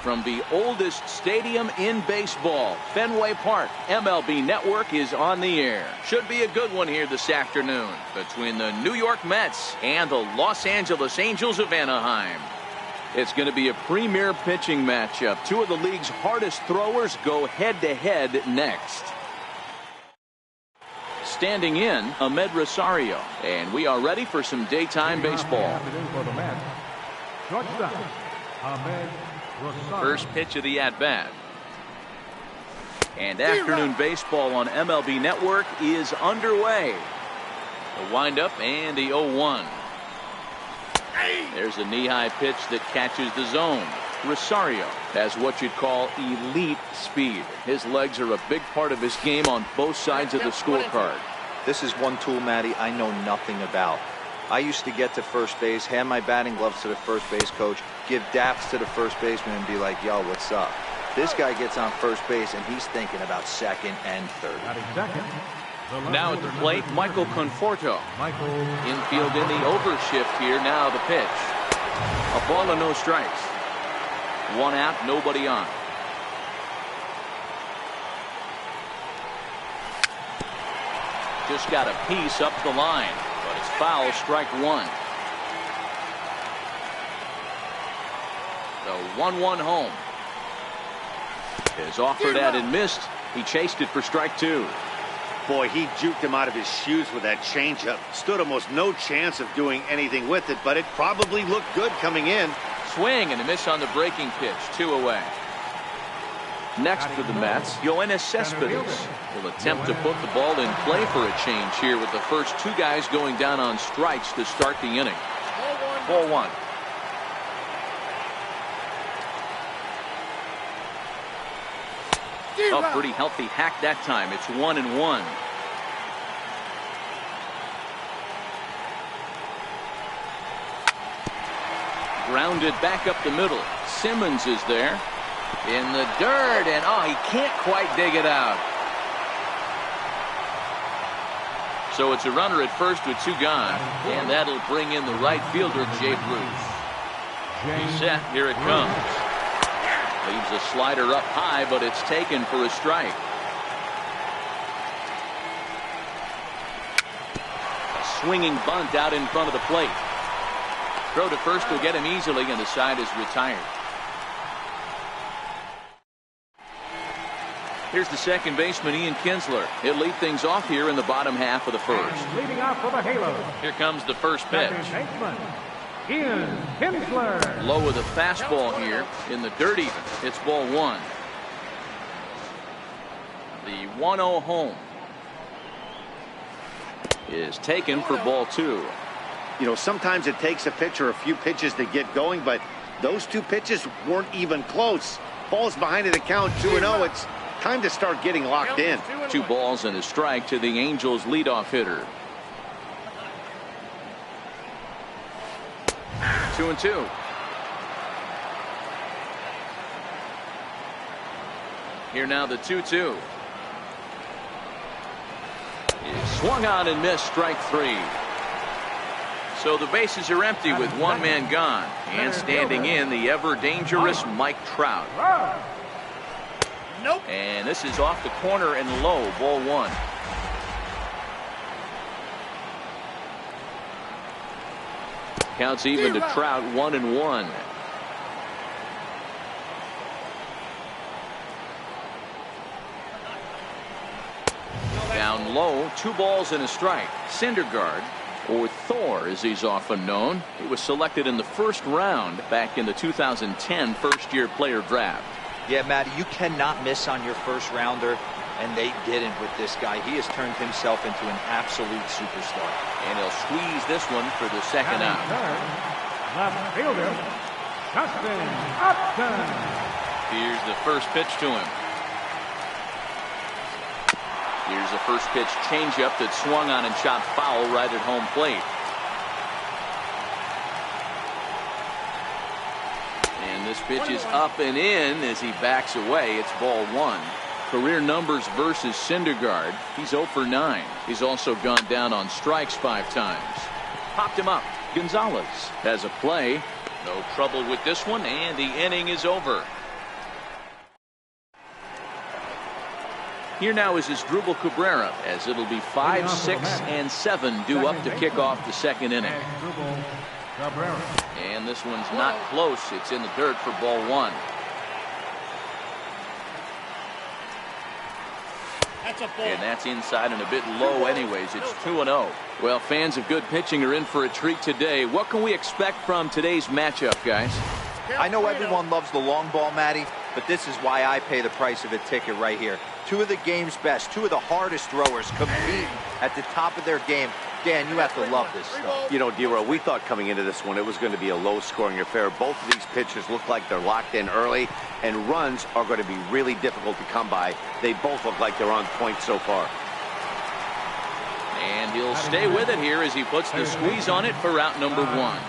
from the oldest stadium in baseball, Fenway Park. MLB Network is on the air. Should be a good one here this afternoon between the New York Mets and the Los Angeles Angels of Anaheim. It's going to be a premier pitching matchup. Two of the league's hardest throwers go head-to-head next. Standing in, Ahmed Rosario. And we are ready for some daytime baseball. First pitch of the at-bat. And afternoon baseball on MLB Network is underway. The windup and the 0-1. There's a knee-high pitch that catches the zone. Rosario has what you'd call elite speed. His legs are a big part of his game on both sides of the scorecard. This is one tool, Matty, I know nothing about. I used to get to first base, hand my batting gloves to the first base coach, give daps to the first baseman and be like, yo, what's up? This guy gets on first base and he's thinking about second and third. Now at the plate, Michael Conforto. Infield in the overshift here. Now the pitch. A ball and no strikes. One out, nobody on. Just got a piece up the line, but it's foul, strike one. The 1-1 home. Is offered at and missed. He chased it for strike two. Boy, he juked him out of his shoes with that changeup. Stood almost no chance of doing anything with it, but it probably looked good coming in. Swing and a miss on the breaking pitch. 2 away. Next for the Mets, Yoenis Cespedes will attempt to put the ball in play for a change here with the first 2 guys going down on strikes to start the inning. 4-1. A pretty healthy hack that time. It's 1-1. Grounded back up the middle. Simmons is there in the dirt, and he can't quite dig it out. So it's a runner at first with 2 gone, and that'll bring in the right fielder, Jay Bruce. He's set. Here it comes. Leaves a slider up high, but it's taken for a strike. A swinging bunt out in front of the plate. Throw to first will get him easily, and the side is retired. Here's the second baseman, Ian Kinsler. He'll lead things off here in the bottom half of the first. Leading off for the Halo. Here comes the first pitch. Ian Kinsler. Low with a fastball here in the dirt even. It's ball 1. The 1-0 home is taken for ball 2. You know, sometimes it takes a pitch or a few pitches to get going, but those 2 pitches weren't even close. Ball's behind at the count 2-0. It's time to start getting locked in. 2 balls and a strike to the Angels leadoff hitter. 2-2. Here now the 2-2. Is swung on and missed, strike 3. So the bases are empty with 1 man gone, and standing in the ever dangerous Mike Trout. Nope. And this is off the corner and low, ball 1. Counts even to Trout, 1-1. Down low, 2 balls and a strike. Syndergaard, or Thor as he's often known. He was selected in the first round back in the 2010 first-year player draft. Yeah, Matty, you cannot miss on your first rounder, and they didn't with this guy. He has turned himself into an absolute superstar. And he'll squeeze this one for the second out. Left fielder, Justin Upton. Here's the first pitch to him. Here's the first pitch changeup that swung on and chopped foul right at home plate. And this pitch is up and in as he backs away. It's ball 1. Career numbers versus Syndergaard. He's 0 for 9. He's also gone down on strikes 5 times. Popped him up. Gonzalez has a play. No trouble with this one, and the inning is over. Here now is his Drupal Cabrera, as it'll be 5, 6, and 7 due up to kick off the second inning. And this one's not close. It's in the dirt for ball 1. And that's inside and a bit low anyways. It's 2-0. Well, fans of good pitching are in for a treat today. What can we expect from today's matchup, guys? I know everyone loves the long ball, Matty, but this is why I pay the price of a ticket right here. Two of the game's best, two of the hardest throwers compete at the top of their game. Dan, you have to love this stuff. You know, D-Row, we thought coming into this one it was going to be a low-scoring affair. Both of these pitchers look like they're locked in early, and runs are going to be really difficult to come by. They both look like they're on point so far. And he'll stay with it here as he puts the squeeze on it for out number 1.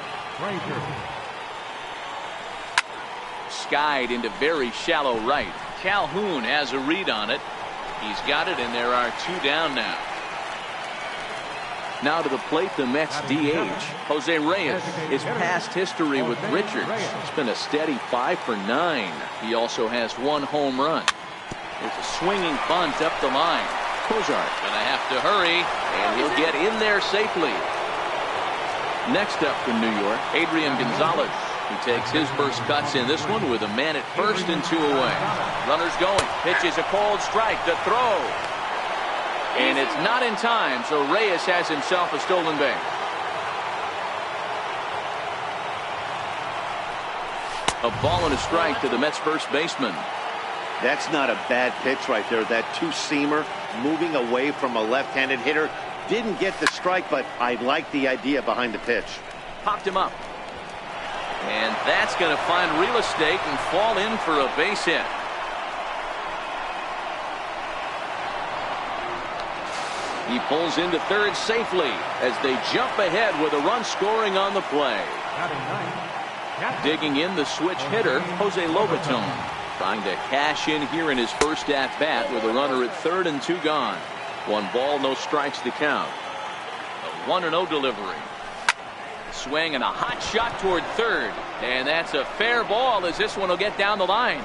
Skied into very shallow right. Calhoun has a read on it. He's got it, and there are 2 down now. Now to the plate, the Mets DH, Jose Reyes. His past history with Richards, it's been a steady 5 for 9. He also has 1 home run. There's a swinging bunt up the line. Cozart gonna have to hurry, and he'll get in there safely. Next up for New York, Adrian Gonzalez. He takes his first cuts in this one with a man at first and 2 away. Runners going. Pitches a cold strike to throw. And it's not in time, so Reyes has himself a stolen base. A ball and a strike to the Mets first baseman. That's not a bad pitch right there. That two-seamer moving away from a left-handed hitter. Didn't get the strike, but I like the idea behind the pitch. Popped him up. And that's going to find real estate and fall in for a base hit. He pulls into third safely as they jump ahead with a run scoring on the play. Digging in the switch hitter, Jose Lobatone, trying to cash in here in his first at-bat with a runner at third and 2 gone. 1 ball, no strikes to count. A 1-0 delivery. Swing and a hot shot toward third. And that's a fair ball as this one will get down the line.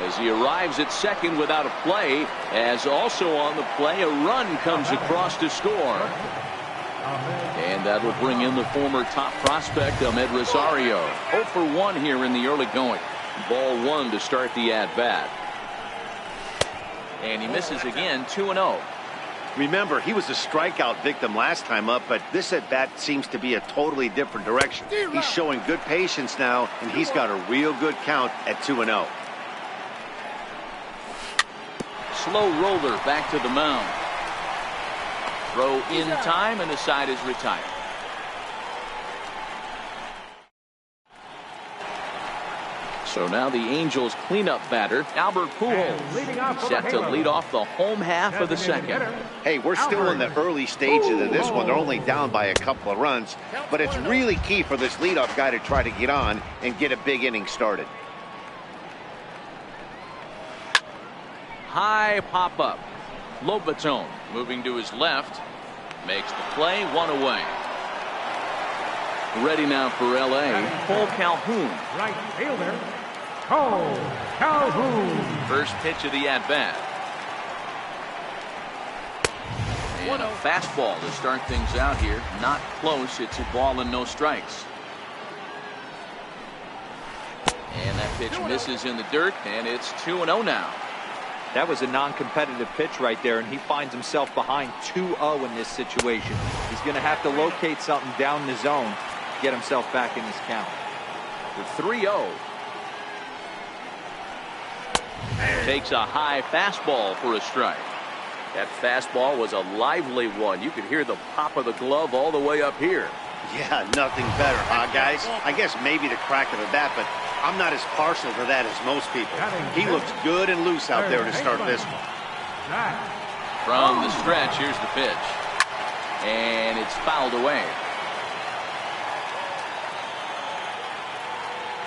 As he arrives at second without a play, as also on the play, a run comes across to score. And that will bring in the former top prospect, Ahmed Rosario. 0 for 1 here in the early going. Ball 1 to start the at-bat. And he misses again, 2-0. Remember, he was a strikeout victim last time up, but this at-bat seems to be a totally different direction. He's showing good patience now, and he's got a real good count at 2-0. Slow roller back to the mound. Throw in time, and the side is retired. So now the Angels cleanup batter, Albert Pujols, set to lead off the home half of the second. Hey, we're still in the early stages of this one. They're only down by a couple of runs, but it's really key for this leadoff guy to try to get on and get a big inning started. High pop-up. Lobatone moving to his left. Makes the play, 1 away. Ready now for L.A., Cole Calhoun. Right fielder, Cole Calhoun. First pitch of the at-bat. And a fastball to start things out here. Not close. It's a ball and no strikes. And that pitch misses in the dirt, and it's 2-0 now. That was a non-competitive pitch right there, and he finds himself behind 2-0 in this situation. He's going to have to locate something down the zone to get himself back in this count. The 3-0. Takes a high fastball for a strike. That fastball was a lively one. You could hear the pop of the glove all the way up here. Yeah, nothing better, huh, guys? I guess maybe the crack of the bat, but I'm not as partial to that as most people. He looks good and loose out there to start this one. From the stretch, here's the pitch. And it's fouled away.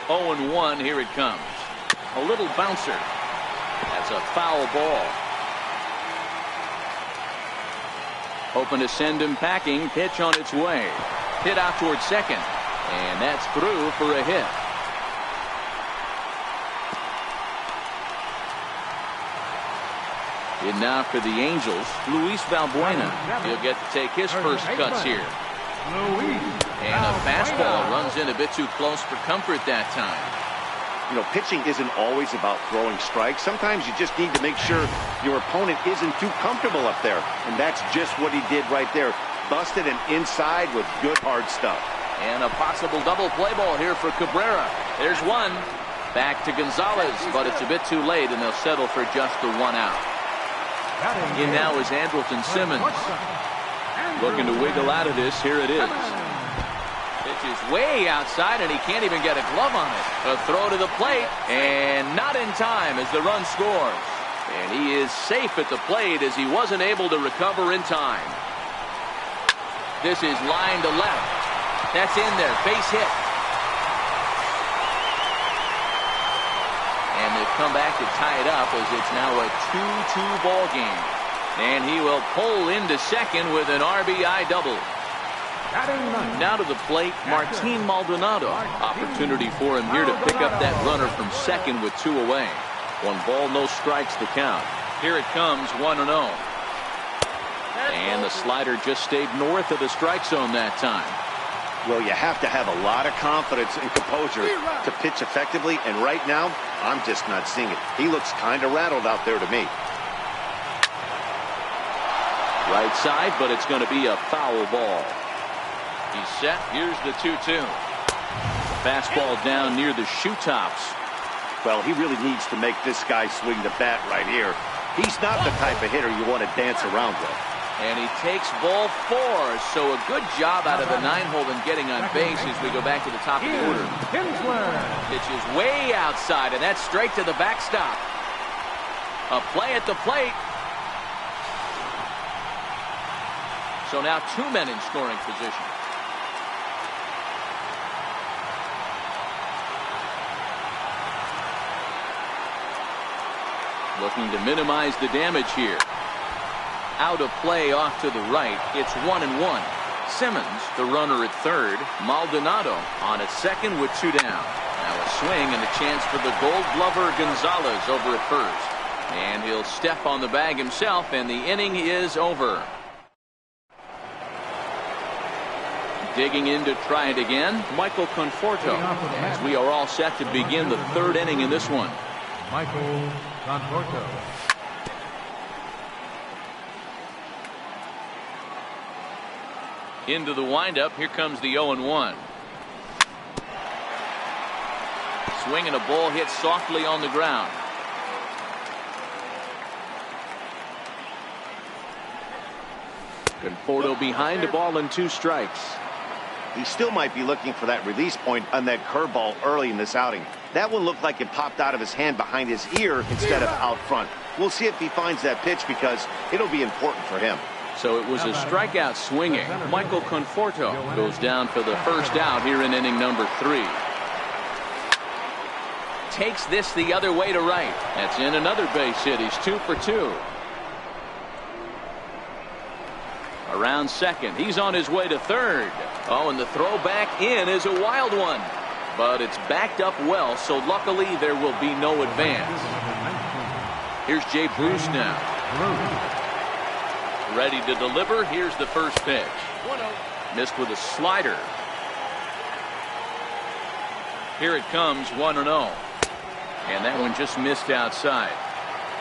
0-1, here it comes. A little bouncer. That's a foul ball. Hoping to send him packing. Pitch on its way. Hit out towards second. And that's through for a hit. In now for the Angels, Luis Valbuena. He'll get to take his first cuts here. And a fastball runs in a bit too close for comfort that time. You know, pitching isn't always about throwing strikes. Sometimes you just need to make sure your opponent isn't too comfortable up there. And that's just what he did right there. Busted him inside with good hard stuff. And a possible double play ball here for Cabrera. There's one. Back to Gonzalez, but it's a bit too late, and they'll settle for just the one out. In now is Andrelton Simmons. Looking to wiggle out of this. Here it is. Pitch is way outside, and he can't even get a glove on it. A throw to the plate, and not in time as the run scores. And he is safe at the plate as he wasn't able to recover in time. This is line to left. That's in there. Base hit. And they've come back to tie it up as it's now a 2-2 ball game. And he will pull into second with an RBI double. Now to the plate, Martin Maldonado. Opportunity for him here to pick up that runner from second with 2 away. 1 ball, no strikes the count. Here it comes, 1-0. And the slider just stayed north of the strike zone that time. Well, you have to have a lot of confidence and composure to pitch effectively, and right now, I'm just not seeing it. He looks kind of rattled out there to me. Right side, but it's going to be a foul ball. He's set. Here's the 2-2. Fastball down near the shoe tops. Well, he really needs to make this guy swing the bat right here. He's not the type of hitter you want to dance around with. And he takes ball 4, so a good job out of the 9-hole in getting on base as we go back to the top of the order. Pitch is way outside, and that's straight to the backstop. A play at the plate. So now 2 men in scoring position. Looking to minimize the damage here. Out of play off to the right. It's 1-1. Simmons, the runner at third. Maldonado on at second with 2 down. Now a swing and a chance for the Gold Glover Gonzalez over at first. And he'll step on the bag himself, and the inning is over. Digging in to try it again, Michael Conforto, as we are all set to begin the 3rd inning in this one. Michael Conforto. Into the windup. Here comes the 0-1. Swing and a ball hit softly on the ground. Conforto behind the ball and 2 strikes. He still might be looking for that release point on that curveball early in this outing. That one looked like it popped out of his hand behind his ear instead of out front. We'll see if he finds that pitch because it'll be important for him. So it was a strikeout swinging. Michael Conforto goes down for the first out here in inning number 3. Takes this the other way to right. That's in another base hit. He's 2 for 2. Around second. He's on his way to third. Oh, and the throw back in is a wild one. But it's backed up well, so luckily there will be no advance. Here's Jay Bruce now. Ready to deliver. Here's the first pitch. Missed with a slider. Here it comes, 1-0. And that one just missed outside.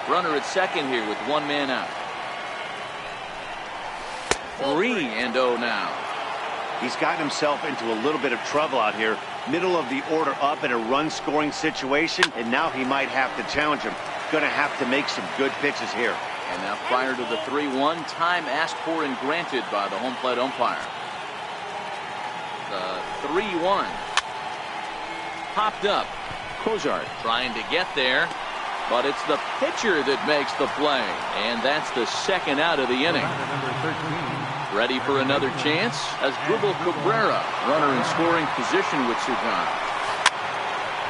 Runner at second here with 1 man out. 3-0 now. He's gotten himself into a little bit of trouble out here. Middle of the order up in a run-scoring situation, and now he might have to challenge him. Going to have to make some good pitches here. And now prior to the 3-1, time asked for and granted by the home plate umpire. The 3-1. Popped up. Cozart trying to get there, but it's the pitcher that makes the play. And that's the 2nd out of the inning. Ready for another chance as Dribble Cabrera, runner in scoring position with 2 gone.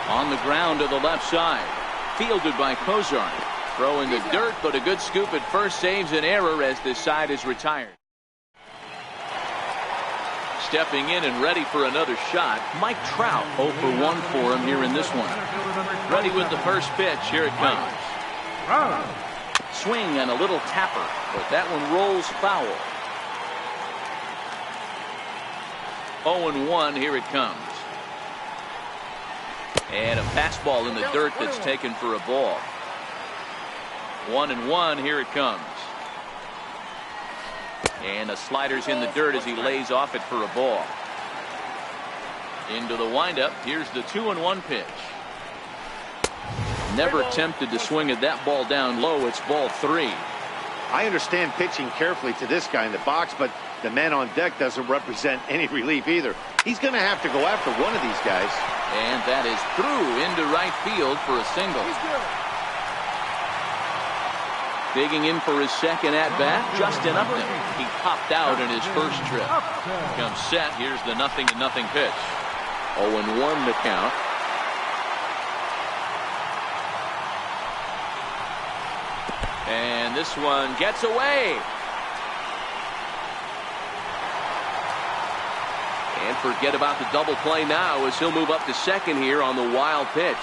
On the ground to the left side. Fielded by Cozart. Throw in the dirt, but a good scoop at first saves an error as this side is retired. Stepping in and ready for another shot, Mike Trout 0 for 1 for him here in this one. Ready with the first pitch. Here it comes. Swing and a little tapper, but that one rolls foul. 0-1, here it comes. And a fastball in the dirt that's taken for a ball. 1-1, here it comes. And the slider's in the dirt as he lays off it for a ball. Into the windup. Here's the 2-1 pitch. Never tempted to swing at that ball down low. It's ball 3. I understand pitching carefully to this guy in the box, but the man on deck doesn't represent any relief either. He's going to have to go after one of these guys. And that is through into right field for a single. Digging in for his second at-bat, Justin Upton. He popped out in his first trip. Comes set. Here's the 0-0 pitch. 0-1 the count. And this one gets away. And forget about the double play now as he'll move up to second here on the wild pitch.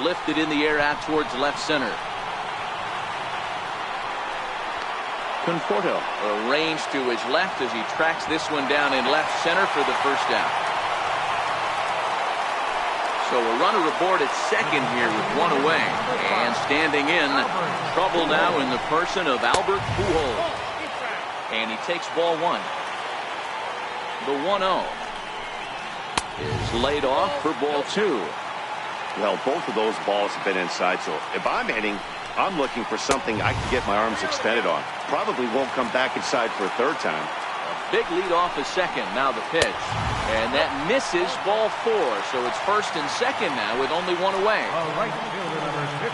Lifted in the air out towards left center. Conforto arranged to his left as he tracks this one down in left center for the first out. So a runner aboard at second here with one away. And standing in, trouble now in the person of Albert Pujols. And he takes ball 1. The 1-0 is laid off for ball 2. Well, both of those balls have been inside, so if I'm hitting, I'm looking for something I can get my arms extended on. Probably won't come back inside for a third time. A big lead off a second. Now the pitch. And that misses ball 4. So it's first and second now with only one away.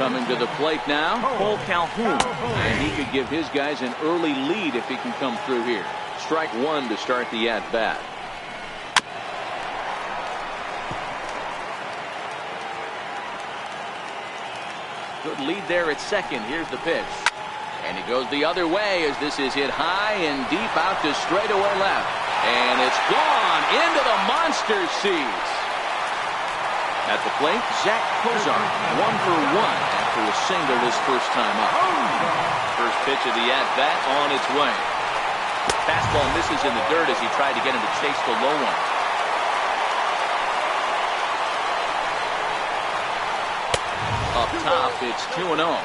Coming to the plate now, Cole Calhoun. And he could give his guys an early lead if he can come through here. Strike 1 to start the at-bat. Good lead there at second. Here's the pitch. And he goes the other way as this is hit high and deep out to straightaway left. And it's gone into the monster seats. At the plate, Zach Kozar, 1 for 1 after a single his first time up. First pitch of the at-bat on its way. Fastball misses in the dirt as he tried to get him to chase the low one. Up top, it's 2-0.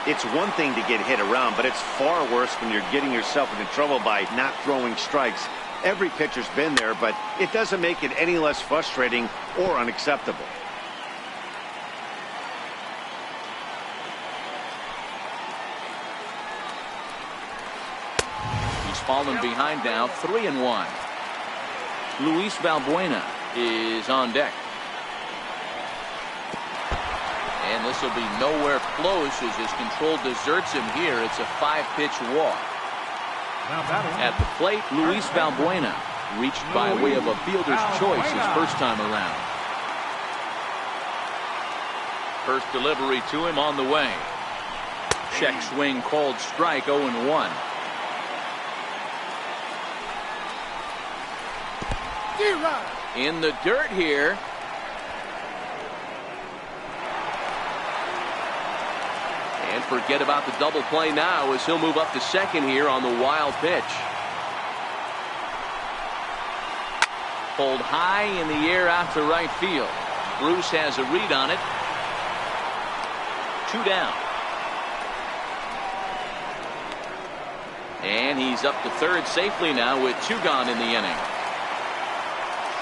It's one thing to get hit around, but it's far worse when you're getting yourself into trouble by not throwing strikes. Every pitcher's been there, but it doesn't make it any less frustrating or unacceptable. He's fallen behind now, 3-1. Luis Valbuena is on deck. And this will be nowhere close as his control deserts him here. It's a 5-pitch walk. At the plate, Luis Valbuena reached by way of a fielder's choice his first time around. First delivery to him on the way. Check swing called strike, 0-1. In the dirt here. And forget about the double play now as he'll move up to second here on the wild pitch. Pulled high in the air out to right field. Bruce has a read on it. 2 down. And he's up to third safely now with 2 gone in the inning.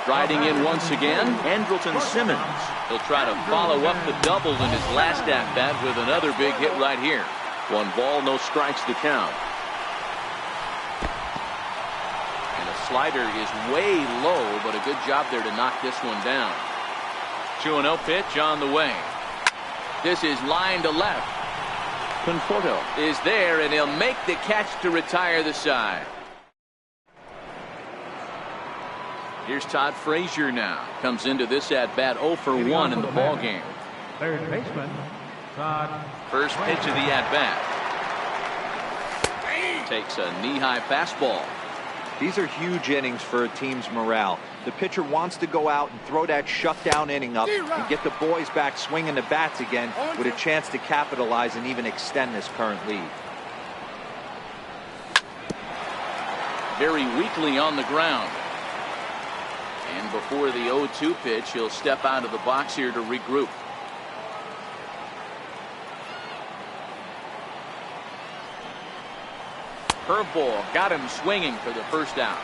Riding in once again, Andrelton Simmons. He'll try to follow up the double in his last at-bat with another big hit right here. 1 ball, no strikes to count. And the slider is way low, but a good job there to knock this one down. 2-0 pitch on the way. This is line to left. Conforto is there, and he'll make the catch to retire the side. Here's Todd Frazier now. Comes into this at-bat 0 for 1 in the ballgame. Third baseman, Todd. First pitch of the at-bat. Takes a knee-high fastball. These are huge innings for a team's morale. The pitcher wants to go out and throw that shutdown inning up and get the boys back swinging the bats again with a chance to capitalize and even extend this current lead. Very weakly on the ground. And before the 0-2 pitch, he'll step out of the box here to regroup. Curveball got him swinging for the first out.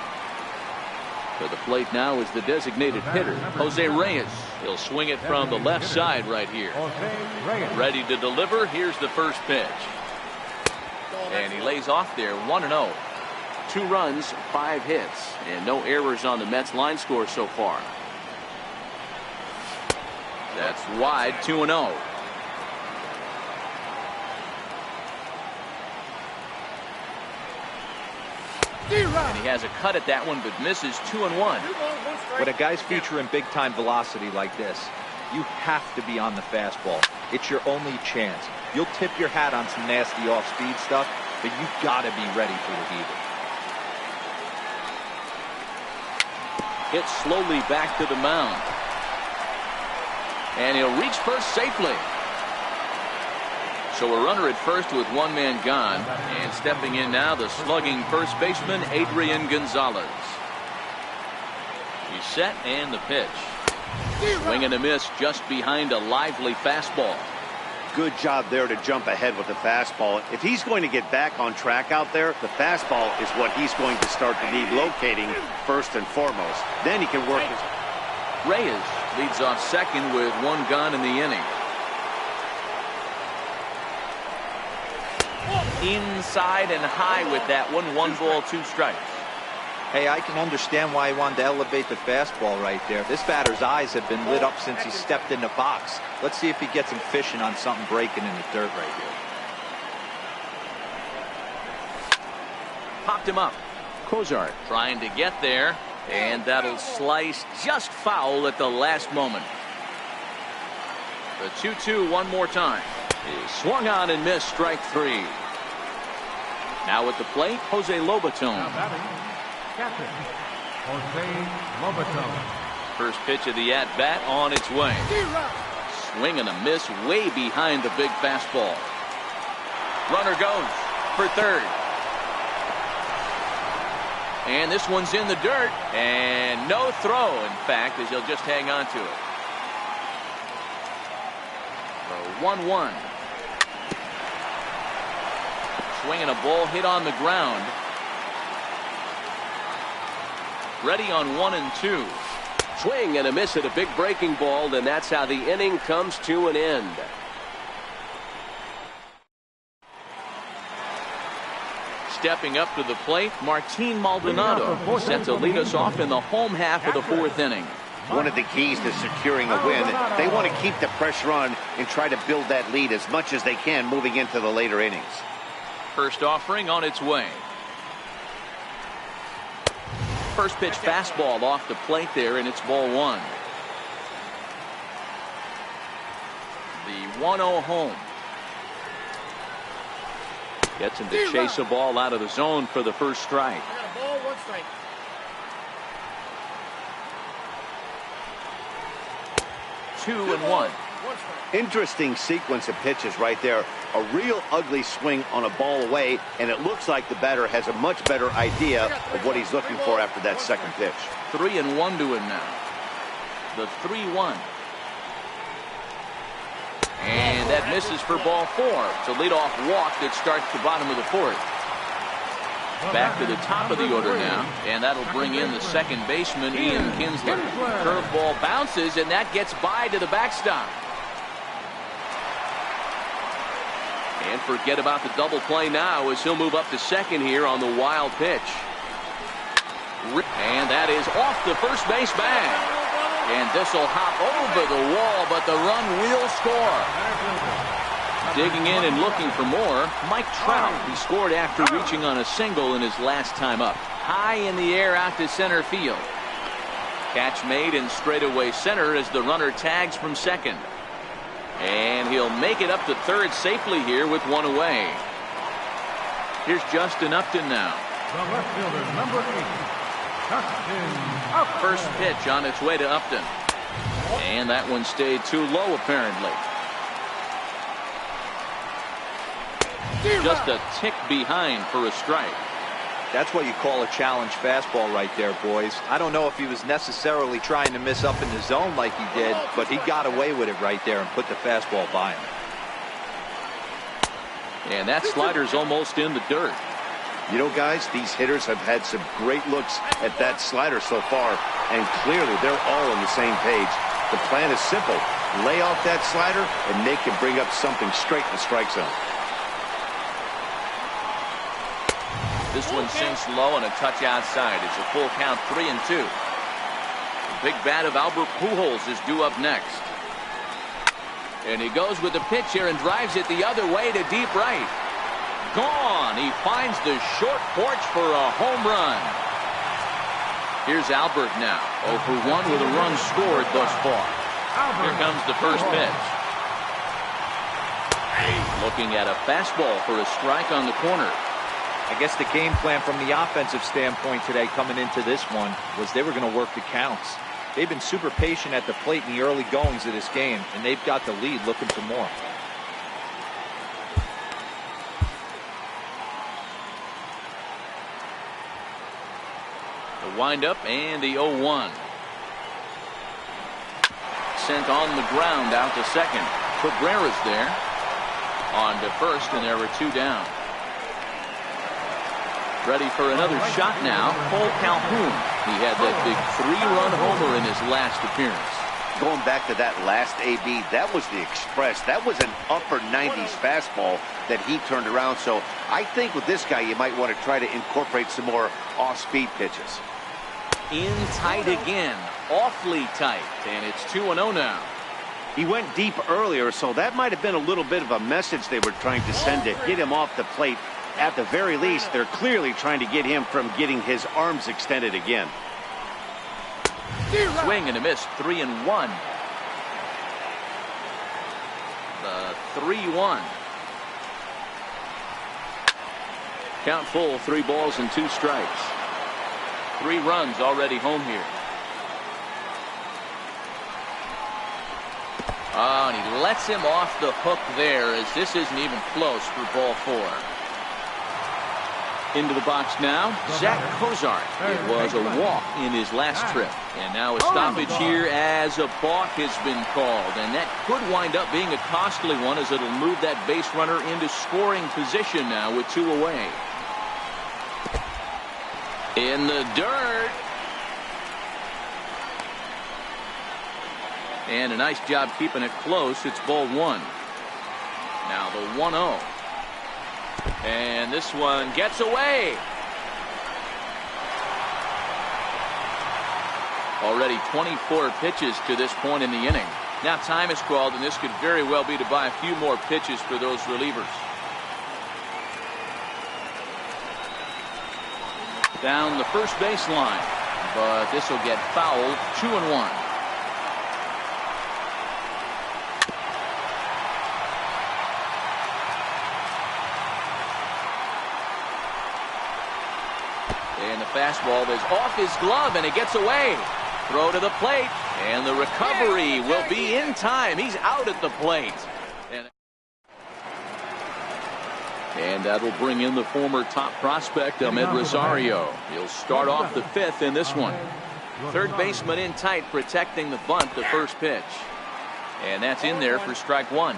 To the plate now is the designated hitter, Jose Reyes. He'll swing it from the left side right here. Ready to deliver. Here's the first pitch. And he lays off there, 1-0. 2 runs, 5 hits, and no errors on the Mets line score so far. That's wide, 2-0. And he has a cut at that one, but misses 2-1. When a guy's featuring big-time velocity like this, you have to be on the fastball. It's your only chance. You'll tip your hat on some nasty off-speed stuff, but you gotta be ready for the heater. Hits slowly back to the mound. And he'll reach first safely. So a runner at first with 1 man gone. And stepping in now, the slugging first baseman, Adrian Gonzalez. He's set and the pitch. Swing and a miss just behind a lively fastball. Good job there to jump ahead with the fastball. If he's going to get back on track out there, the fastball is what he's going to start to need locating first and foremost. Then he can work his... Reyes leads off second with 1 gone in the inning. Inside and high with that one. 1 ball, 2 strikes. Hey, I can understand why he wanted to elevate the fastball right there. This batter's eyes have been lit up since he stepped in the box. Let's see if he gets him fishing on something breaking in the dirt right here. Popped him up. Cozart trying to get there, and that'll slice just foul at the last moment. The 2-2 one more time. He swung on and missed, strike 3. Now at the plate, Jose Lobatone. Captain, Jose Lobatone. First pitch of the at-bat on its way. Swing and a miss way behind the big fastball. Runner goes for third. And this one's in the dirt. And no throw, in fact, as he'll just hang on to it. So 1-1. Swinging a ball hit on the ground. Ready on 1 and 2. Swing and a miss at a big breaking ball, and that's how the inning comes to an end. Stepping up to the plate, Martin Maldonado set to lead us off in the home half of the 4th inning. One of the keys to securing a win, they want to keep the pressure on and try to build that lead as much as they can moving into the later innings. First offering on its way. First pitch fastball off the plate there, and it's ball 1. The 1-0 home. Gets him to chase a ball out of the zone for the first strike. 2-1. Interesting sequence of pitches right there. A real ugly swing on a ball away, and it looks like the batter has a much better idea of what he's looking for after that second pitch. 3-1 to him now. The 3-1. And that misses for ball 4. It's a leadoff walk that starts the bottom of the 4th. Back to the top of the order now, and that'll bring in the second baseman, Ian Kinsler. Curveball bounces, and that gets by to the backstop. And forget about the double play now as he'll move up to second here on the wild pitch. And that is off the first base bag. And this will hop over the wall, but the run will score. Digging in and looking for more, Mike Trout. He scored after reaching on a single in his last time up. High in the air out to center field. Catch made in straightaway center as the runner tags from second. And he'll make it up to third safely here with 1 away. Here's Justin Upton now. The left fielder, number 8, Justin Upton. First pitch on its way to Upton. And that one stayed too low, apparently. Just a tick behind for a strike. That's what you call a challenge fastball right there, boys. I don't know if he was necessarily trying to miss up in the zone like he did, but he got away with it right there and put the fastball by him. And that slider's almost in the dirt. You know, guys, these hitters have had some great looks at that slider so far, and clearly they're all on the same page. The plan is simple. Lay off that slider, and they can bring up something straight in the strike zone. This one sinks low and a touch outside. It's a full count, 3-2. The big bat of Albert Pujols is due up next. And he goes with the pitch here and drives it the other way to deep right. Gone. He finds the short porch for a home run. Here's Albert now. 0 for 1 with a run scored thus far. Here comes the first pitch. Looking at a fastball for a strike on the corner. I guess the game plan from the offensive standpoint today coming into this one was they were going to work the counts. They've been super patient at the plate in the early goings of this game, and they've got the lead looking for more. The windup and the 0-1. Sent on the ground out to second. Cabrera's there. On to first, and there were 2 down. Ready for another shot now. Cole Calhoun. He had that big 3-run homer in his last appearance. Going back to that last AB, that was the express. That was an upper 90s fastball that he turned around. So I think with this guy, you might want to try to incorporate some more off-speed pitches. In tight again. Awfully tight. And it's 2-0 now. He went deep earlier, so that might have been a little bit of a message they were trying to send to get him off the plate. At the very least, they're clearly trying to get him from getting his arms extended again. Swing and a miss, 3-1. The 3-1. Count full, 3 balls and 2 strikes. 3 runs already home here. Oh, and he lets him off the hook there, as this isn't even close for ball 4. Into the box now, Zach Cozart. It was a walk in his last trip. And now a stoppage here as a balk has been called. And that could wind up being a costly one, as it'll move that base runner into scoring position now with 2 away. In the dirt. And a nice job keeping it close. It's ball 1. Now the 1-0. And this one gets away. Already 24 pitches to this point in the inning. Now time is called, and this could very well be to buy a few more pitches for those relievers. Down the first base line, but this will get fouled. 2-1. And the fastball is off his glove, and it gets away. Throw to the plate, and the recovery will be in time. He's out at the plate. And that'll bring in the former top prospect, Ahmed Rosario. He'll start off the 5th in this one. Third baseman in tight, protecting the bunt, the first pitch. And that's in there for strike 1.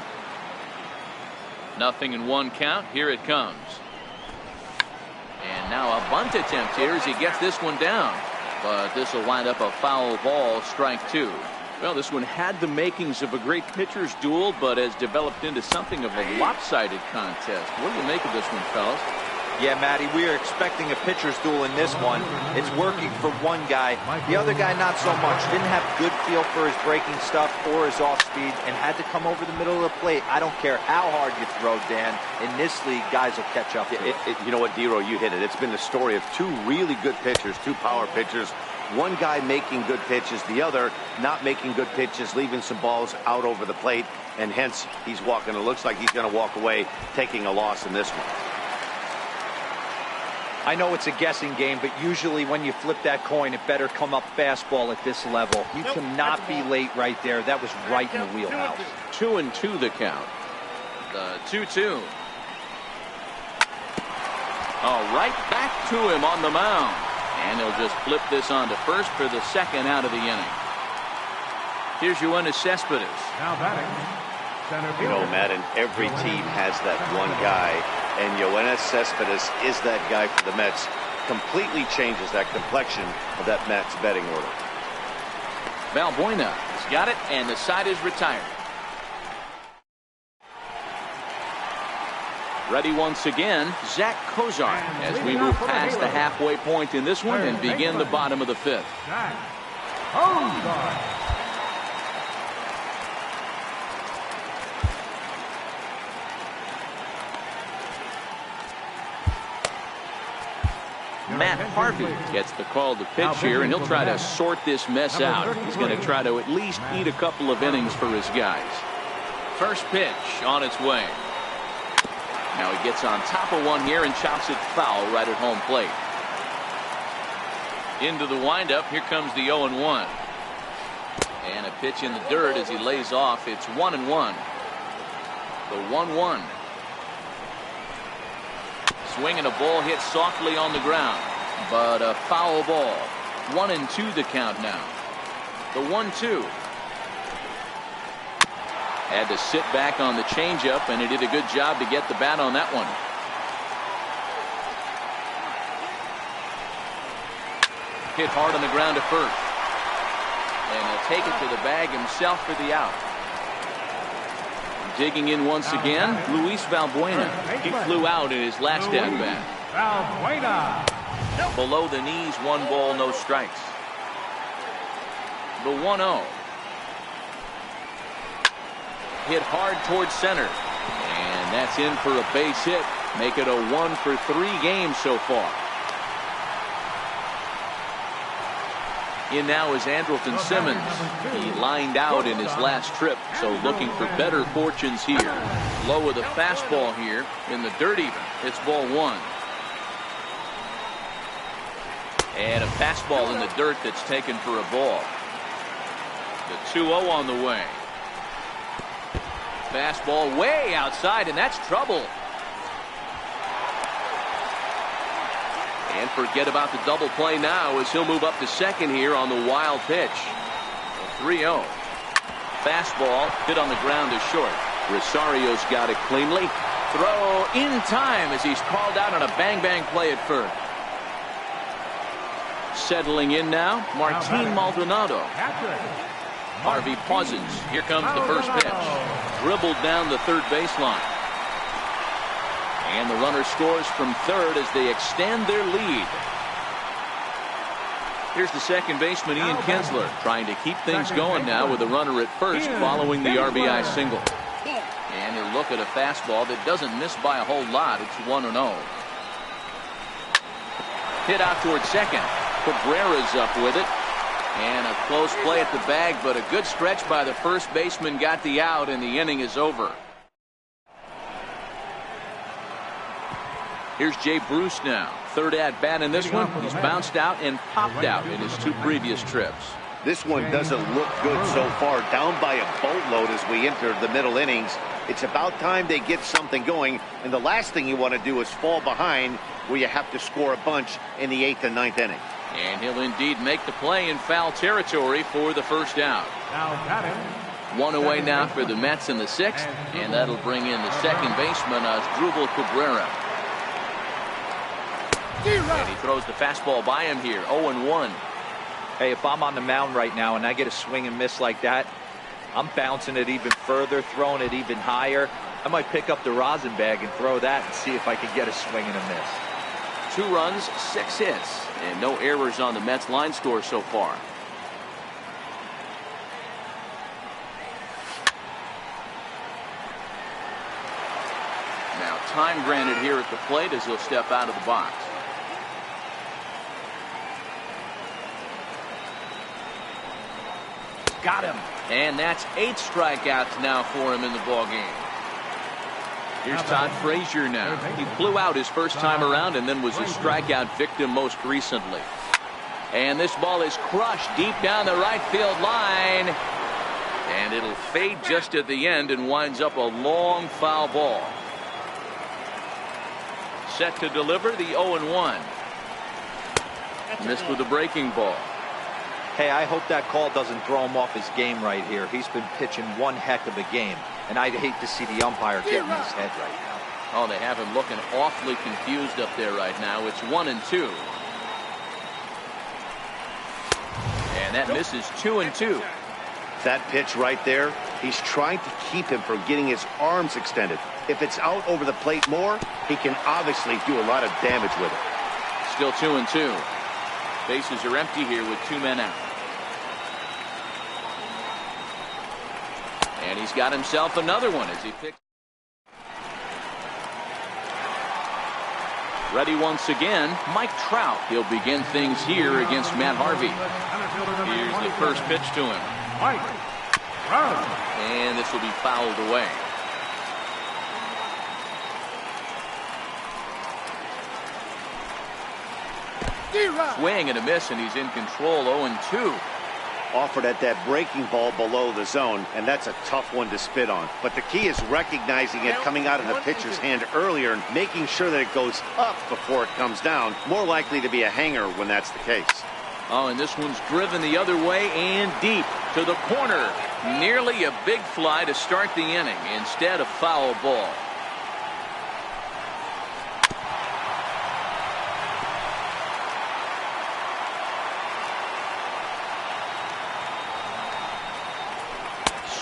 0-1 count. Here it comes. And now a bunt attempt here as he gets this one down. But this will wind up a foul ball, strike 2. Well, this one had the makings of a great pitcher's duel, but has developed into something of a lopsided contest. What do you make of this one, fellas? Yeah, Matty, we are expecting a pitcher's duel in this one. It's working for one guy. The other guy, not so much. Didn't have good feel for his breaking stuff or his off speed and had to come over the middle of the plate. I don't care how hard you throw, Dan. In this league, guys will catch up. You know what, D-Row, you hit it. It's been the story of 2 really good pitchers, 2 power pitchers. One guy making good pitches, the other not making good pitches, leaving some balls out over the plate, and hence he's walking. It looks like he's going to walk away taking a loss in this one. I know it's a guessing game, but usually when you flip that coin, it better come up fastball at this level. You cannot be late right there. That was right in the wheelhouse. 2-2 the count. The 2-2. Right back to him on the mound. And he'll just flip this on to first for the second out of the inning. Here's Yoenis Cespedes. Now batting, center fielder. You know, Madden, every team has that one guy, and Yoenis Cespedes is that guy for the Mets. Completely changes that complexion of that Mets betting order. Valbuena has got it, and the side is retired. Ready once again, Zach Kozar, as we move past the halfway point in this one and begin the bottom of the fifth. Zach Kozar. Matt Harvey gets the call to pitch here, and he'll try to sort this mess out. He's going to try to at least eat a couple of innings for his guys. First pitch on its way. Now he gets on top of one here and chops it foul right at home plate. Into the windup. Here comes the 0-1. And a pitch in the dirt as he lays off. It's 1-1. The 1-1. Swinging a ball hit softly on the ground, but a foul ball. 1-2 the count now. The 1-2. Had to sit back on the changeup, and he did a good job to get the bat on that one. Hit hard on the ground to first. And he'll take it to the bag himself for the out. Digging in once again, Luis Valbuena. He flew out in his last at-bat. Valbuena. Below the knees, 1 ball, no strikes. The 1-0. Hit hard towards center. And that's in for a base hit. Make it a 1 for 3 games so far. In now is Andrelton Simmons. He lined out in his last trip, so looking for better fortunes here. Low with a fastball here in the dirt even. It's ball 1. And a fastball in the dirt that's taken for a ball. The 2-0 on the way. Fastball way outside, and that's trouble. And forget about the double play now as he'll move up to second here on the wild pitch. 3-0. Fastball hit on the ground is short. Rosario's got it cleanly. Throw in time as he's called out on a bang-bang play at first. Settling in now, Martin Maldonado. Harvey pauses. Here comes the first pitch. Dribbled down the third baseline. And the runner scores from third as they extend their lead. Here's the second baseman, Ian Kinsler, trying to keep things going now with a runner at first following the RBI single. And he'll look at a fastball that doesn't miss by a whole lot. It's 1-0. Hit out towards second. Cabrera's up with it. And a close play at the bag, but a good stretch by the first baseman got the out, and the inning is over. Here's Jay Bruce now. Third at bat in this one. He's bounced out and popped out in his 2 previous trips. This one doesn't look good so far. Down by a boatload as we enter the middle innings. It's about time they get something going, and the last thing you want to do is fall behind where you have to score a bunch in the 8th and 9th inning. And he'll indeed make the play in foul territory for the first out. Now batting. 1 away now for the Mets in the 6th, and that'll bring in the second baseman, Asdrubal Cabrera. And he throws the fastball by him here. 0-1. Hey, if I'm on the mound right now and I get a swing and miss like that, I'm bouncing it even further, throwing it even higher. I might pick up the rosin bag and throw that and see if I can get a swing and a miss. 2 runs, 6 hits, and no errors on the Mets line score so far. Now time granted here at the plate as he'll step out of the box. Got him. And that's 8 strikeouts now for him in the ballgame. Here's Todd Frazier now. He flew out his first time around and then was a strikeout victim most recently. And this ball is crushed deep down the right field line. And it'll fade just at the end and winds up a long foul ball. Set to deliver the 0-1. Missed with a breaking ball. Hey, I hope that call doesn't throw him off his game right here. He's been pitching one heck of a game, and I'd hate to see the umpire get in his head right now. Oh, they have him looking awfully confused up there right now. It's 1-2. And that misses 2-2. That pitch right there, he's trying to keep him from getting his arms extended. If it's out over the plate more, he can obviously do a lot of damage with it. Still 2-2. Bases are empty here with 2 men out. And he's got himself another one as he picks. Ready once again, Mike Trout. He'll begin things here against Matt Harvey. Here's the first pitch to him. And this will be fouled away. Swing and a miss, and he's in control. 0-2. Offered at that breaking ball below the zone, and that's a tough one to spit on. But the key is recognizing it coming out of the pitcher's hand earlier and making sure that it goes up before it comes down. More likely to be a hanger when that's the case. Oh, and this one's driven the other way and deep to the corner. Nearly a big fly to start the inning. Instead, a foul ball.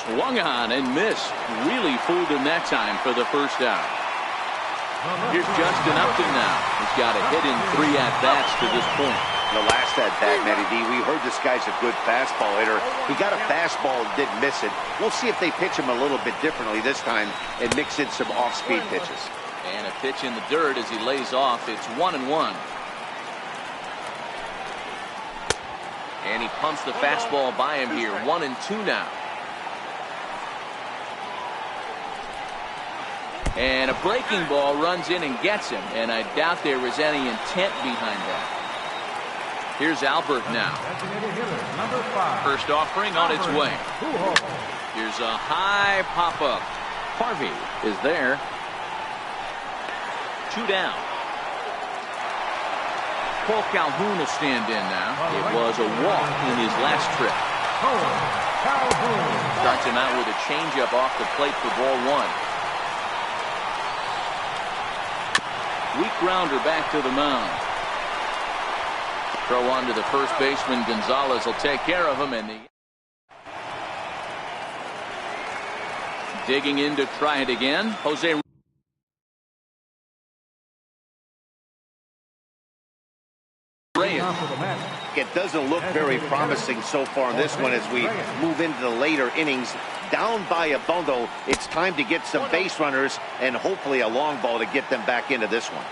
Swung on and missed. Really fooled him that time for the first out. Here's Justin Upton now. He's got a hit in 3 at-bats to this point. The last at-bat, Matty D, we heard this guy's a good fastball hitter. He got a fastball and didn't miss it. We'll see if they pitch him a little bit differently this time and mix in some off-speed pitches. And a pitch in the dirt as he lays off. It's 1-1. And he punts the fastball by him here. 1-2 now. And a breaking ball runs in and gets him. And I doubt there was any intent behind that. Here's Albert now. First offering on its way. Here's a high pop-up. Harvey is there. 2 down. Paul Calhoun will stand in now. It was a walk in his last trip. Starts him out with a changeup off the plate for ball 1. Weak grounder back to the mound. Throw on to the first baseman. Gonzalez will take care of him. And digging in to try it again. Jose. It doesn't look very promising so far in this one as we move into the later innings. Down by a bundle, it's time to get some base runners and hopefully a long ball to get them back into this one.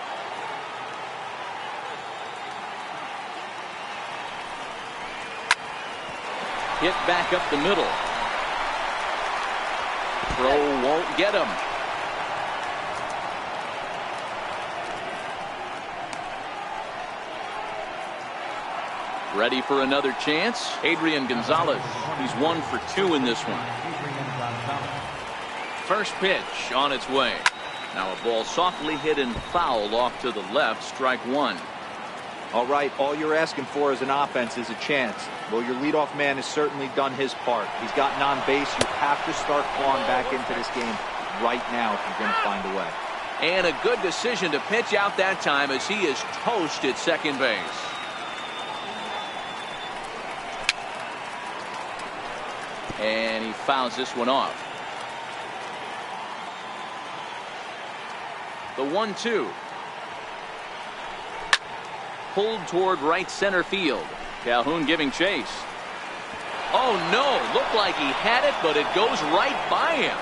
Hit back up the middle. Throw won't get him. Ready for another chance. Adrian Gonzalez. He's 1 for 2 in this one. First pitch on its way. Now a ball softly hit and fouled off to the left. Strike 1. All right, all you're asking for as an offense is a chance. Well, your leadoff man has certainly done his part. He's gotten on base. You have to start clawing back into this game right now if you're going to find a way. And a good decision to pitch out that time as he is toast at second base. And he fouls this one off. The 1-2. Pulled toward right center field. Calhoun giving chase. Oh no, looked like he had it, but it goes right by him.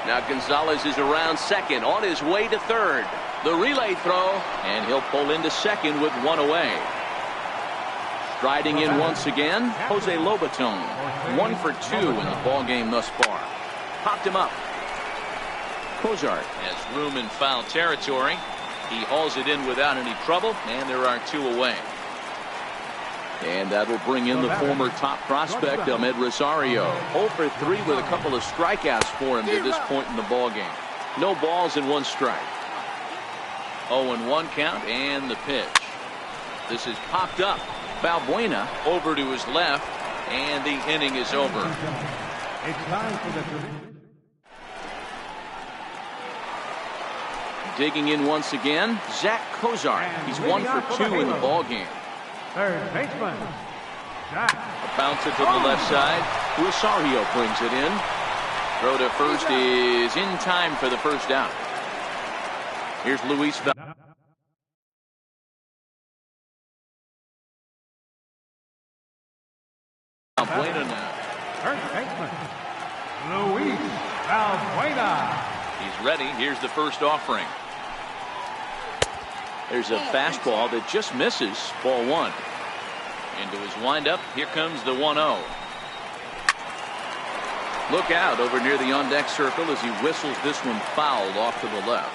Now Gonzalez is around second, on his way to third. The relay throw, and he'll pull into second with 1 away. Striding in once again, Jose Lobatón. 1 for 2 in the ballgame thus far. Popped him up. Cozart has room in foul territory. He hauls it in without any trouble, and there are 2 away. And that'll bring in the former top prospect, Ahmed Rosario. 0 for 3 with a couple of strikeouts for him to this point in the ballgame. No balls and 1 strike. 0-1 count, and the pitch. This is popped up. Balbuena over to his left, and the inning is over. It's time for the Digging in once again, Zach Cozart. He's 1 for 2 in the ballgame. third baseman, Jack. A bouncer to the left side. Rosario brings it in. Throw to first is in time for the first out. Here's Luis Balbuena now. First baseman, Luis Balbuena. He's ready. Here's the first offering. There's a fastball that just misses. Ball 1. Into his windup. Here comes the 1-0. Look out over near the on-deck circle as he whistles this one foul off to the left.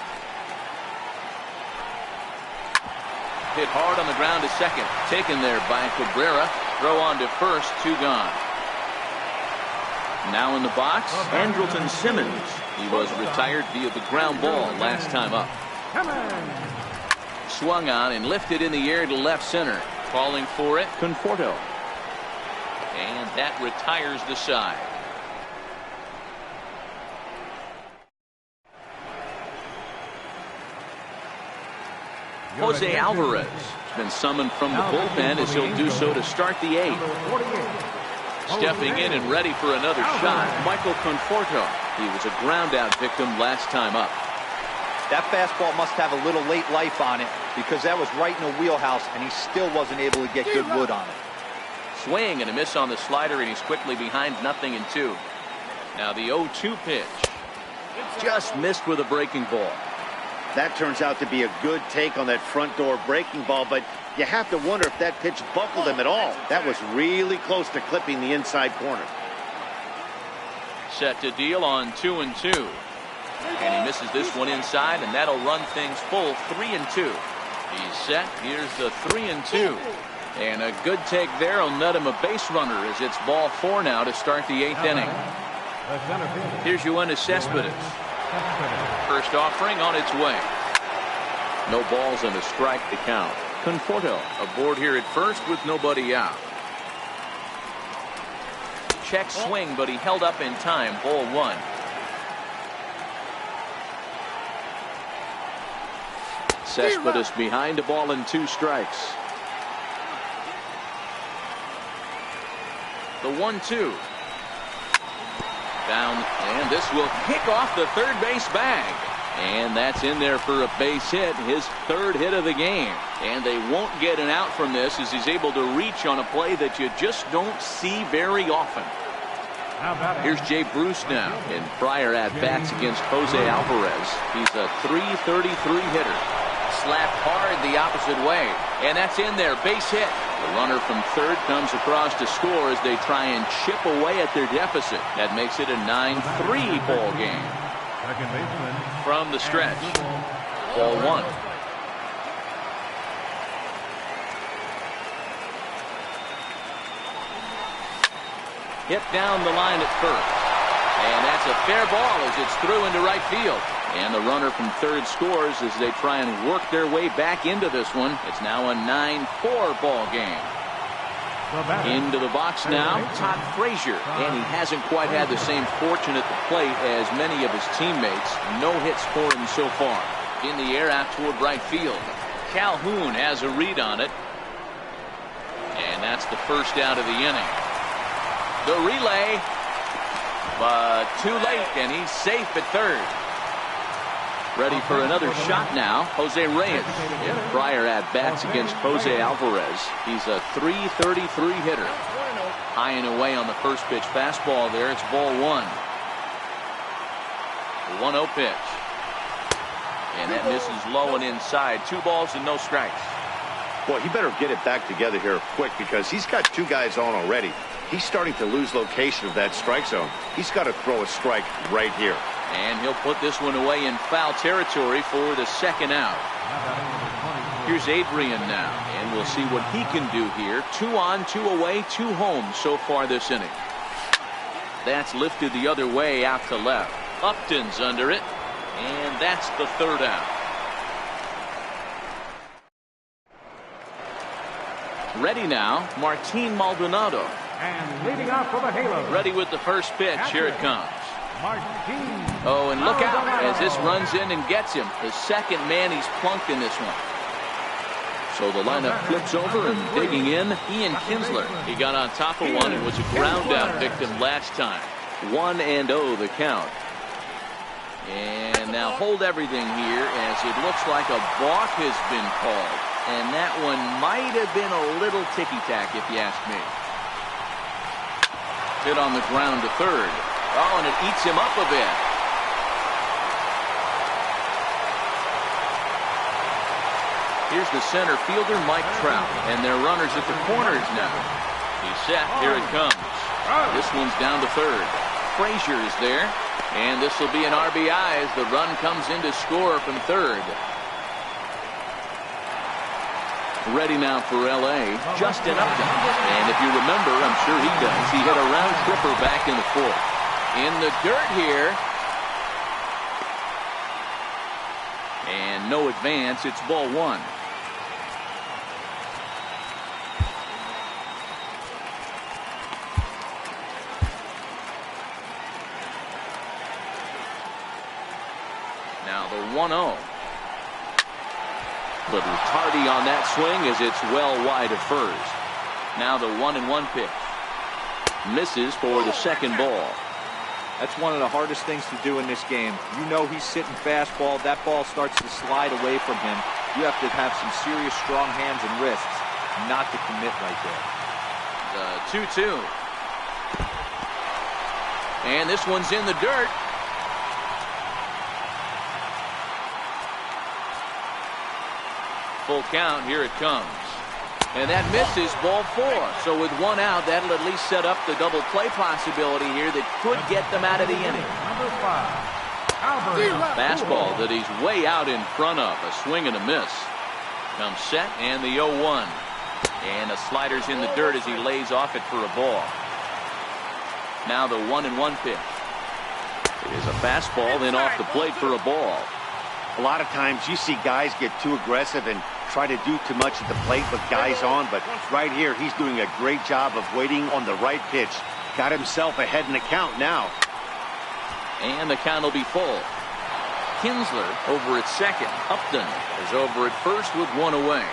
Hit hard on the ground to second. Taken there by Cabrera. Throw on to first. 2 gone. Now in the box, Andrelton Simmons. He was retired via the ground ball last time up. Swung on and lifted in the air to left center. Calling for it, Conforto. And that retires the side. Jose Alvarez has been summoned from the bullpen as he'll do so to start the 8th. Stepping in and ready for another shot, Michael Conforto. He was a ground out victim last time up. That fastball must have a little late life on it because that was right in the wheelhouse and he still wasn't able to get good wood on it. Swing and a miss on the slider, and he's quickly behind 0-2. Now the 0-2 pitch. Just missed with a breaking ball. That turns out to be a good take on that front door breaking ball, but you have to wonder if that pitch buckled him at all. That was really close to clipping the inside corner. Set to deal on 2-2. And he misses this one inside, and that'll run things full 3-2. He's set. Here's the 3-2. And a good take there will net him a base runner as it's ball 4 now to start the 8th inning. Here's Yoenis Cespedes. First offering on its way. No balls and a strike to count. Conforto aboard here at first with nobody out. Check swing, but he held up in time. Ball 1. Cespedes behind a ball and 2 strikes. The 1-2. Down, and this will kick off the third base bag. And that's in there for a base hit, his 3rd hit of the game. And they won't get an out from this as he's able to reach on a play that you just don't see very often. Here's Jay Bruce now in prior at-bats against Jose Alvarez. He's a .333 hitter. Slapped hard the opposite way, and that's in there. Base hit. The runner from third comes across to score as they try and chip away at their deficit. That makes it a 9-3 ball game. From the stretch, ball 1. Hit down the line at first, and that's a fair ball as it's through into right field. And the runner from third scores as they try and work their way back into this one. It's now a 9-4 ball game. Into the box now, Todd Frazier. And he hasn't quite had the same fortune at the plate as many of his teammates. No hits for him so far. In the air out toward right field. Calhoun has a read on it. And that's the first out of the inning. The relay. But too late, and he's safe at third. Ready for another shot now. Jose Reyes in prior at-bats against Jose Alvarez. He's a .333 hitter. High and away on the first pitch fastball there. It's ball 1. The 1-0 pitch. And that misses low and inside. 2 balls and no strikes. Boy, he better get it back together here quick because he's got 2 guys on already. He's starting to lose location of that strike zone. He's got to throw a strike right here. And he'll put this one away in foul territory for the second out. Here's Adrian now, and we'll see what he can do here. 2 on, 2 away, 2 home so far this inning. That's lifted the other way out to left. Upton's under it, and that's the third out. Ready now, Martin Maldonado. And leading off for the Halos. Ready with the first pitch. Here it comes. Martin. Oh, and look out as this runs in and gets him. The second man he's plunked in this one. So the lineup flips over and digging in, Ian Kinsler. He got on top of one and was a ground out victim last time. 1-0 the count. And now hold everything here as it looks like a balk has been called. And that one might have been a little ticky-tack if you ask me. Hit on the ground to third. Oh, and it eats him up a bit. Here's the center fielder, Mike Trout, and their runners at the corners now. He's set. Here it comes. This one's down to third. Frazier is there, and this will be an RBI as the run comes in to score from third. Ready now for L.A., Justin Upton. And if you remember, I'm sure he does, he hit a round tripper back in the fourth. In the dirt here. And no advance. It's ball 1. Now the 1-0. Little tardy on that swing as it's well wide of first. Now the 1-1 pitch. Misses for the second ball. That's one of the hardest things to do in this game. You know he's sitting fastball. That ball starts to slide away from him. You have to have some serious strong hands and wrists not to commit right there. The 2-2. And this one's in the dirt. Full count. Here it comes. And that misses, ball 4. So with 1 out, that'll at least set up the double play possibility here that could get them out of the inning. Number 5. Fastball that he's way out in front of. A swing and a miss. Comes set and the 0-1. And the slider's in the dirt as he lays off it for a ball. Now the 1-1 pitch. It is a fastball, then off the plate for a ball. A lot of times you see guys get too aggressive and try to do too much at the plate with guys on, but right here he's doing a great job of waiting on the right pitch. Got himself ahead in the count now. And the count will be full. Kinsler over at second. Upton is over at first with 1 away.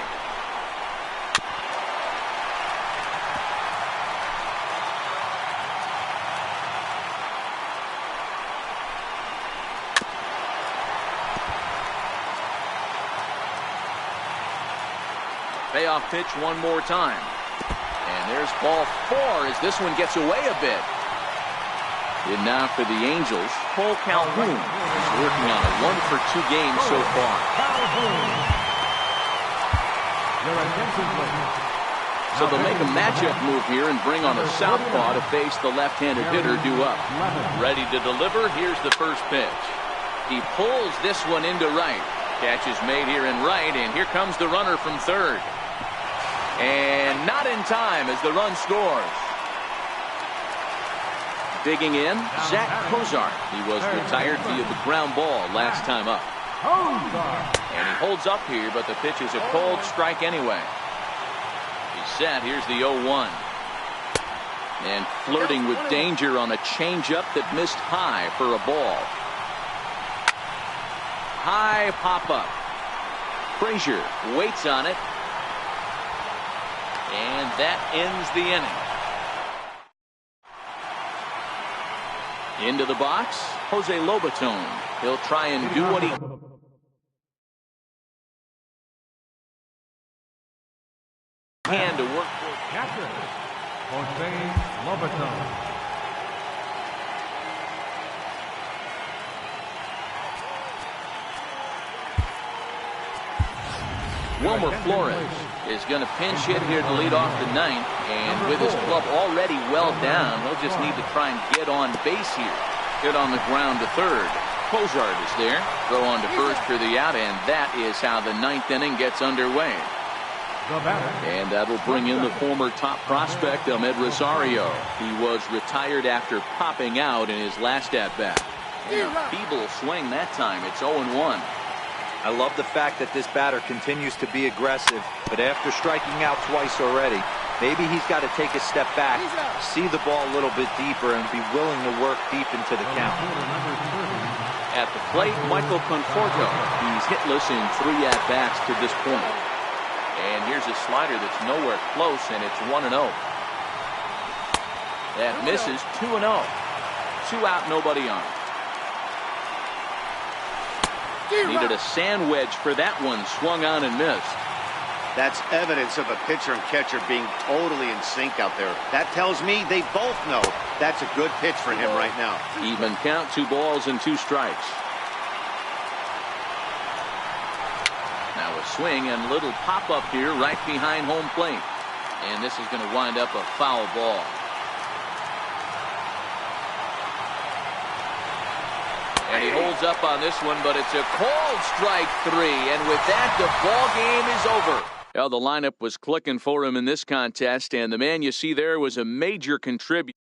Payoff pitch one more time. And there's ball 4 as this one gets away a bit. And now for the Angels, Cole Calhoun is working on a 1-for-2 game so far. So they'll make a matchup move here and bring on a southpaw to face the left-handed hitter due up. Ready to deliver. Here's the first pitch. He pulls this one into right. Catch is made here in right, and here comes the runner from third. And not in time as the run scores. Digging in, Zach Kozar. He was retired via the ground ball last time up. And he holds up here, but the pitch is a cold strike anyway. He's set. Here's the 0-1. And flirting with danger on a changeup that missed high for a ball. High pop-up. Frazier waits on it. And that ends the inning. Into the box, Jose Lobatone. He'll try and do what he can to work for. Catcher, Jose Lobatone. Wilmer Flores is going to pinch hit here to lead off the ninth, and with his club already well down, he'll just need to try and get on base here. Hit on the ground to third. Cozart is there. Throw on to first for the out, and that is how the ninth inning gets underway. And that'll bring in the former top prospect, Ahmed Rosario. He was retired after popping out in his last at-bat. Feeble swing that time. It's 0-1. I love the fact that this batter continues to be aggressive, but after striking out twice already, maybe he's got to take a step back, see the ball a little bit deeper, and be willing to work deep into the count. At the plate, Michael Conforto. He's hitless in 3 at-bats to this point. And here's a slider that's nowhere close, and it's 1-0. That misses. 2-0. 2 out, nobody on. Needed a sand wedge for that one. Swung on and missed. That's evidence of a pitcher and catcher being totally in sync out there. That tells me they both know that's a good pitch for him right now. Even count, 2 balls and 2 strikes. Now a swing and little pop-up here right behind home plate. And this is going to wind up a foul ball. And he holds up on this one, but it's a called strike 3. And with that, the ball game is over. Well, the lineup was clicking for him in this contest, and the man you see there was a major contributor.